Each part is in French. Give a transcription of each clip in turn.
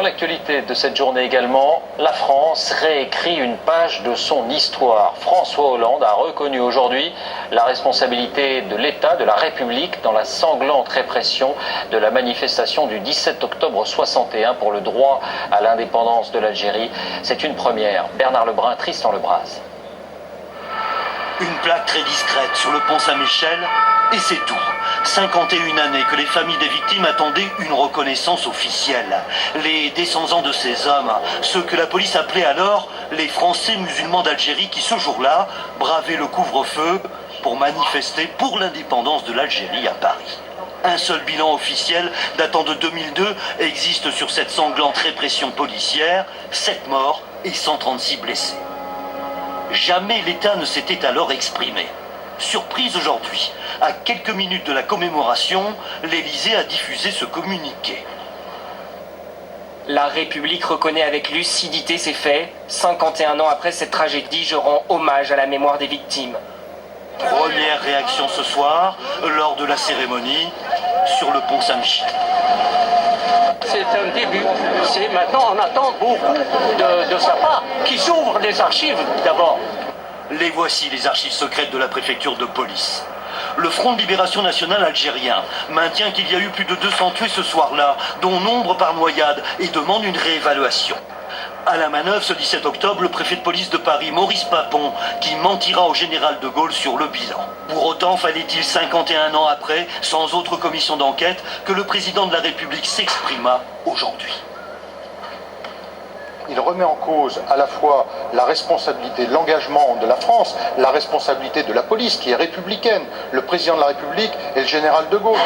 l'actualité de cette journée également, la France réécrit une page de son histoire. François Hollande a reconnu aujourd'hui la responsabilité de l'État, de la République, dans la sanglante répression de la manifestation du 17 octobre 61 pour le droit à l'indépendance de l'Algérie. C'est une première. Bernard Lebrun, Tristan Lebras. Une plaque très discrète sur le pont Saint-Michel, et c'est tout. 51 années que les familles des victimes attendaient une reconnaissance officielle. Les descendants de ces hommes, ceux que la police appelait alors les Français musulmans d'Algérie qui ce jour-là bravaient le couvre-feu pour manifester pour l'indépendance de l'Algérie à Paris. Un seul bilan officiel datant de 2002 existe sur cette sanglante répression policière, 7 morts et 136 blessés. Jamais l'État ne s'était alors exprimé. Surprise aujourd'hui, à quelques minutes de la commémoration, l'Élysée a diffusé ce communiqué. La République reconnaît avec lucidité ces faits. 51 ans après cette tragédie, je rends hommage à la mémoire des victimes. Première réaction ce soir, lors de la cérémonie, sur le pont Saint-Michel. C'est un début. Maintenant, on attend beaucoup de sa part, qui s'ouvre des archives d'abord. Les voici, les archives secrètes de la préfecture de police. Le Front de Libération Nationale algérien maintient qu'il y a eu plus de 200 tués ce soir-là, dont nombre par noyade, et demande une réévaluation. À la manœuvre, ce 17 octobre, le préfet de police de Paris, Maurice Papon, qui mentira au général de Gaulle sur le bilan. Pour autant, fallait-il 51 ans après, sans autre commission d'enquête, que le président de la République s'exprima aujourd'hui. Il remet en cause à la fois la responsabilité, l'engagement de la France, la responsabilité de la police qui est républicaine, le président de la République et le général de Gaulle.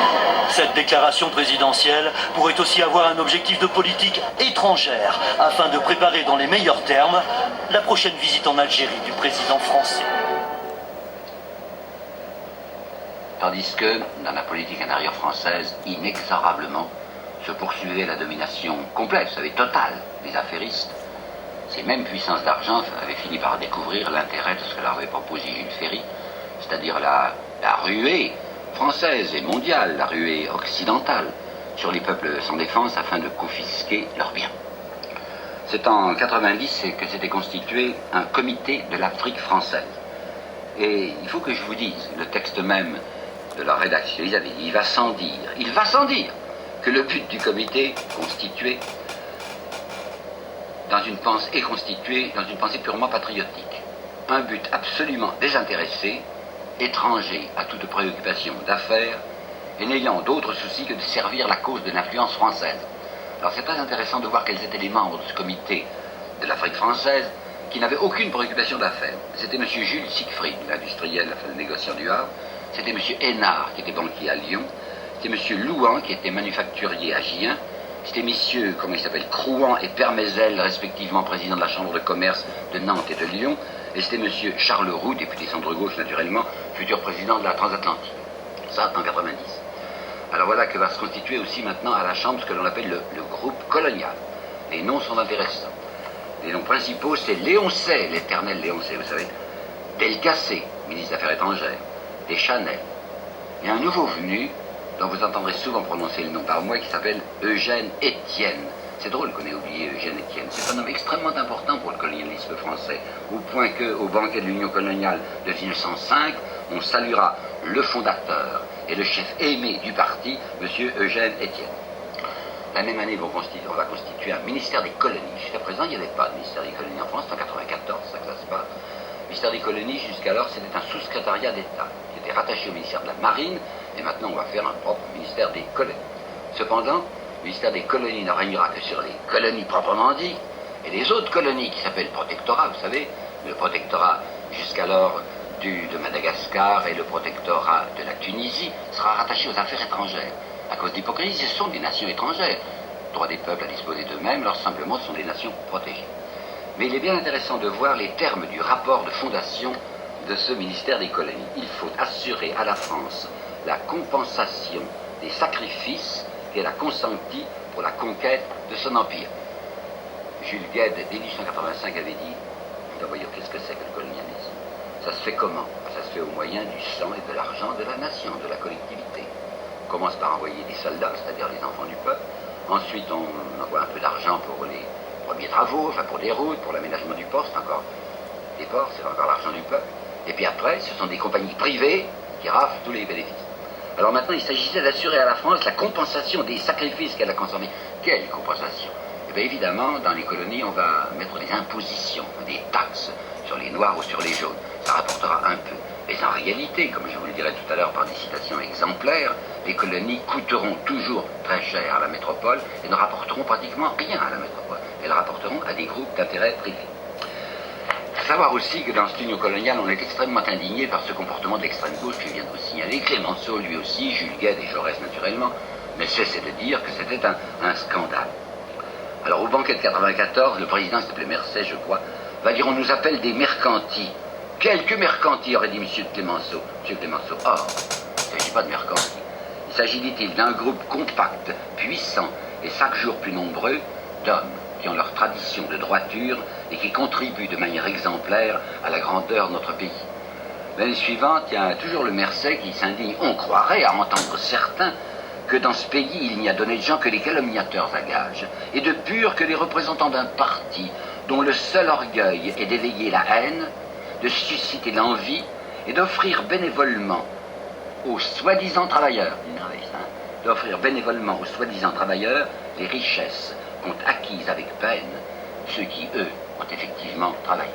Cette déclaration présidentielle pourrait aussi avoir un objectif de politique étrangère afin de préparer dans les meilleurs termes la prochaine visite en Algérie du président français. Tandis que, dans la politique intérieure française, inexorablement, se poursuivait la domination complète, vous savez, totale, des affairistes. Ces mêmes puissances d'argent avaient fini par découvrir l'intérêt de ce que leur avait proposé Jules Ferry, c'est-à-dire la ruée française et mondiale, la ruée occidentale, sur les peuples sans défense afin de confisquer leurs biens. C'est en 90 que s'était constitué un comité de l'Afrique française. Et il faut que je vous dise, le texte même de leur rédaction, ils avaient dit, il va sans dire que le but du comité constitué est constitué dans une pensée purement patriotique. Un but absolument désintéressé, étranger à toute préoccupation d'affaires et n'ayant d'autre souci que de servir la cause de l'influence française. Alors c'est très intéressant de voir quels étaient les membres de ce comité de l'Afrique française qui n'avaient aucune préoccupation d'affaires. C'était M. Jules Siegfried, l'industriel, le négociant du Havre. C'était M. Hénard, qui était banquier à Lyon. C'était M. Louan, qui était manufacturier à Gien. C'était messieurs, comment ils s'appellent, Crouan et Permézel, respectivement président de la Chambre de commerce de Nantes et de Lyon. Et c'était M. Charles Roux, député centre-gauche naturellement, futur président de la transatlantique. Ça, en 90. Alors voilà que va se constituer aussi maintenant à la Chambre ce que l'on appelle le groupe colonial. Les noms sont intéressants. Les noms principaux, c'est Léon Say, l'éternel Léon Say, vous savez. Delcassé, ministre des Affaires étrangères. Deschanel. Il y a un nouveau venu, dont vous entendrez souvent prononcer le nom par moi, qui s'appelle Eugène Étienne. C'est drôle qu'on ait oublié Eugène Étienne. C'est un homme extrêmement important pour le colonialisme français, au point qu'au banquet de l'Union coloniale de 1905, on saluera le fondateur et le chef aimé du parti, M. Eugène Étienne. La même année, on va constituer un ministère des colonies. Jusqu'à présent, il n'y avait pas de ministère des colonies en France, c'est en 1994, ça classe pas. Le ministère des colonies, jusqu'alors, c'était un sous-secrétariat d'État qui était rattaché au ministère de la Marine, et maintenant, on va faire un propre ministère des colonies. Cependant, le ministère des colonies ne régnera que sur les colonies proprement dit, et les autres colonies qui s'appellent protectorats, vous savez, le protectorat jusqu'alors de Madagascar et le protectorat de la Tunisie sera rattaché aux affaires étrangères. À cause d'hypocrisie, ce sont des nations étrangères. Droit des peuples à disposer d'eux-mêmes, alors simplement ce sont des nations protégées. Mais il est bien intéressant de voir les termes du rapport de fondation de ce ministère des colonies. Il faut assurer à la France la compensation des sacrifices qu'elle a consentis pour la conquête de son empire. Jules Guesde, dès 1885, avait dit, voyons, qu'est-ce que c'est que le colonialisme? Ça se fait comment? Ça se fait au moyen du sang et de l'argent de la nation, de la collectivité. On commence par envoyer des soldats, c'est-à-dire les enfants du peuple. Ensuite, on envoie un peu d'argent pour les premiers travaux, enfin pour des routes, pour l'aménagement du port, c'est encore des ports, c'est encore l'argent du peuple. Et puis après, ce sont des compagnies privées qui raflent tous les bénéfices. Alors maintenant, il s'agissait d'assurer à la France la compensation des sacrifices qu'elle a consommés. Quelle compensation? Eh bien évidemment, dans les colonies, on va mettre des impositions, des taxes sur les noirs ou sur les jaunes. Ça rapportera un peu. Mais en réalité, comme je vous le dirai tout à l'heure par des citations exemplaires, les colonies coûteront toujours très cher à la métropole et ne rapporteront pratiquement rien à la métropole. Elles rapporteront à des groupes d'intérêt privés. Il faut savoir aussi que dans cette union coloniale, on est extrêmement indigné par ce comportement de l'extrême gauche que je viens de vous signaler. Clémenceau, lui aussi, Jules Guesde et Jaurès, naturellement, ne cessaient de dire que c'était un scandale. Alors, au banquet de 94, le président, qui s'appelait Mercey, je crois, va dire on nous appelle des mercantis. Quelques mercantis, aurait dit M. Clémenceau. M. Clémenceau, or, il ne s'agit pas de mercantis. Il s'agit, dit-il, d'un groupe compact, puissant et chaque jour plus nombreux d'hommes qui ont leur tradition de droiture et qui contribuent de manière exemplaire à la grandeur de notre pays. L'année suivante, il y a toujours le Mercey qui s'indigne. On croirait, à entendre certains, que dans ce pays, il n'y a d'honnêtes gens que les calomniateurs à gages, et de purs que les représentants d'un parti dont le seul orgueil est d'éveiller la haine, de susciter l'envie et d'offrir bénévolement aux soi-disant travailleurs, d'offrir bénévolement aux soi-disant travailleurs les richesses qu'ont acquises avec peine ceux qui, eux, ont effectivement travaillé.